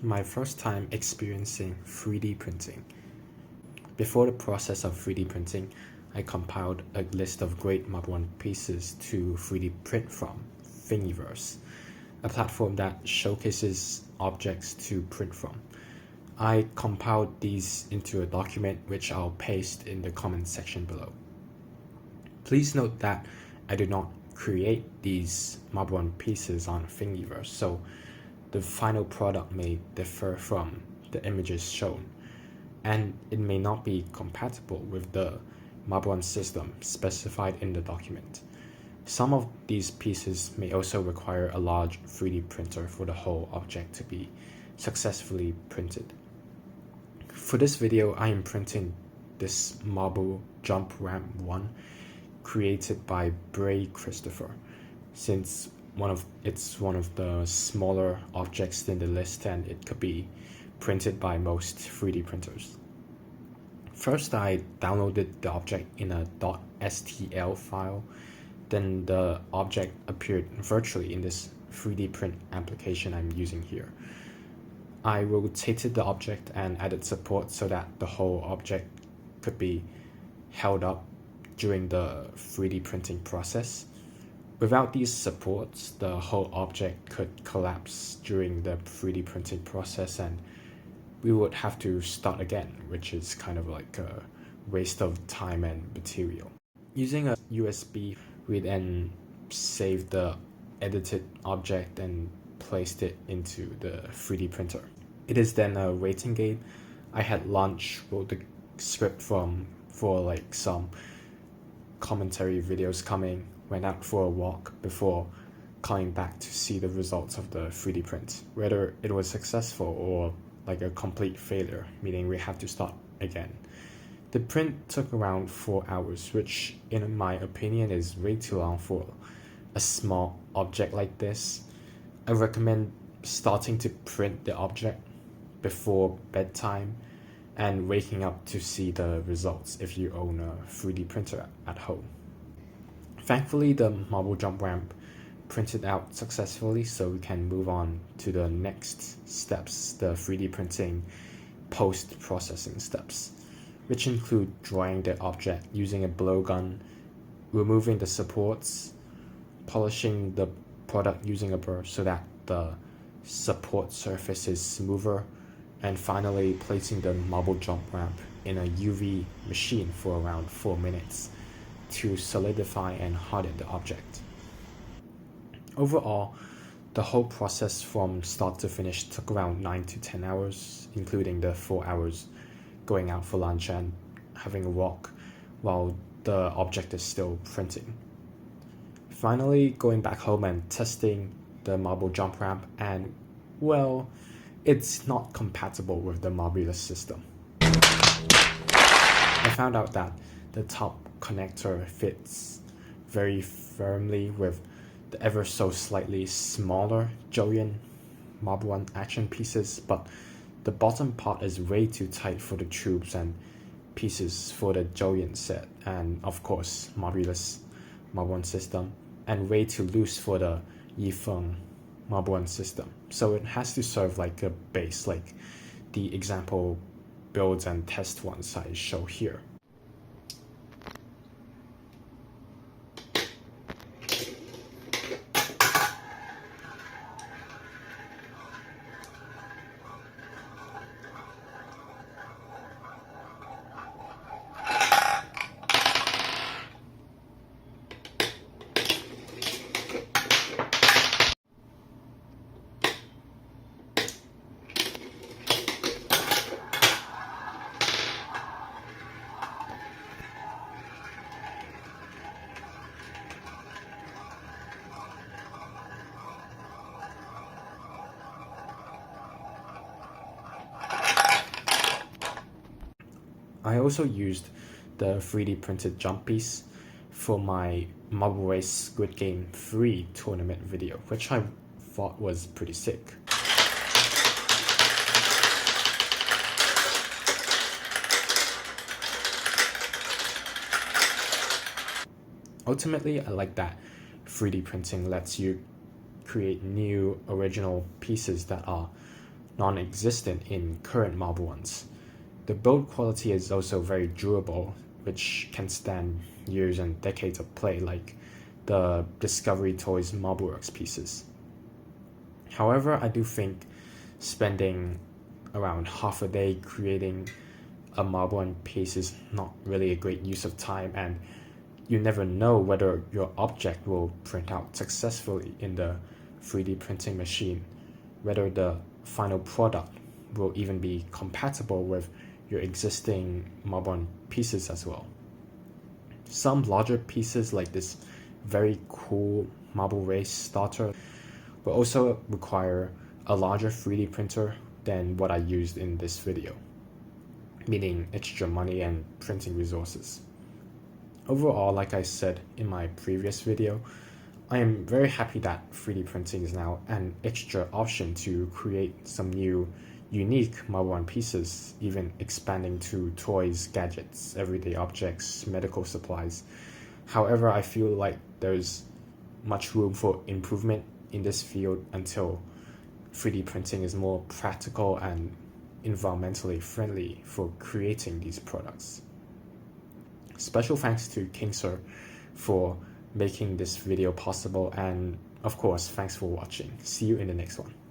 my first time experiencing 3D printing. Before the process of 3D printing, I compiled a list of great Marble pieces to 3D print from Thingiverse, a platform that showcases objects to print from. I compiled these into a document which I'll paste in the comment section below. Please note that I did not create these Marble pieces on Thingiverse, so the final product may differ from the images shown, and it may not be compatible with the Marble system specified in the document. Some of these pieces may also require a large 3D printer for the whole object to be successfully printed. For this video, I am printing this marble jump ramp 1 created by Bray Christopher, since it's one of the smaller objects in the list and it could be printed by most 3D printers. First, I downloaded the object in a .stl file. Then the object appeared virtually in this 3D print application I'm using here. I rotated the object and added support so that the whole object could be held up during the 3D printing process. Without these supports, the whole object could collapse during the 3D printing process and we would have to start again, which is kind of like a waste of time and material. Using a USB, we then saved the edited object and placed it into the 3D printer. It is then a waiting game. I had lunch, wrote the script for like some commentary videos coming, went out for a walk before coming back to see the results of the 3D print, whether it was successful or like a complete failure, meaning we have to start again. The print took around 4 hours, which in my opinion is way too long for a small object like this. I recommend starting to print the object before bedtime and waking up to see the results if you own a 3D printer at home. Thankfully, the marble jump ramp printed out successfully, so we can move on to the next steps, the 3D printing post-processing steps, which include drawing the object using a blowgun, removing the supports, polishing the product using a brush so that the support surface is smoother, and finally placing the marble jump ramp in a UV machine for around 4 minutes to solidify and harden the object. Overall, the whole process from start to finish took around 9 to 10 hours, including the 4 hours going out for lunch and having a walk while the object is still printing. Finally, going back home and testing the marble jump ramp, and well, it's not compatible with the Marbulous system. I found out that the top connector fits very firmly with the ever so slightly smaller Joyin Marble action pieces, but the bottom part is way too tight for the tubes and pieces for the Joyin set, and of course Marbulous Marble system, and way too loose for the Yifeng Marble system. So it has to serve like a base, like the example builds and test ones I show here. I also used the 3D printed jump piece for my Marble Race Squid Game 3 tournament video, which I thought was pretty sick. Ultimately, I like that 3D printing lets you create new original pieces that are non-existent in current marble ones. The build quality is also very durable, which can stand years and decades of play, like the Discovery Toys Marbleworks pieces. However, I do think spending around half a day creating a Marble One piece is not really a great use of time, and you never know whether your object will print out successfully in the 3D printing machine, whether the final product will even be compatible with your existing Marble One pieces as well. Some larger pieces like this very cool marble race starter will also require a larger 3D printer than what I used in this video, meaning extra money and printing resources. Overall, like I said in my previous video, I am very happy that 3D printing is now an extra option to create some new, unique Marble One pieces, even expanding to toys, gadgets, everyday objects, medical supplies. However, I feel like there's much room for improvement in this field until 3D printing is more practical and environmentally friendly for creating these products. Special thanks to KingSir for making this video possible, and of course, thanks for watching. See you in the next one.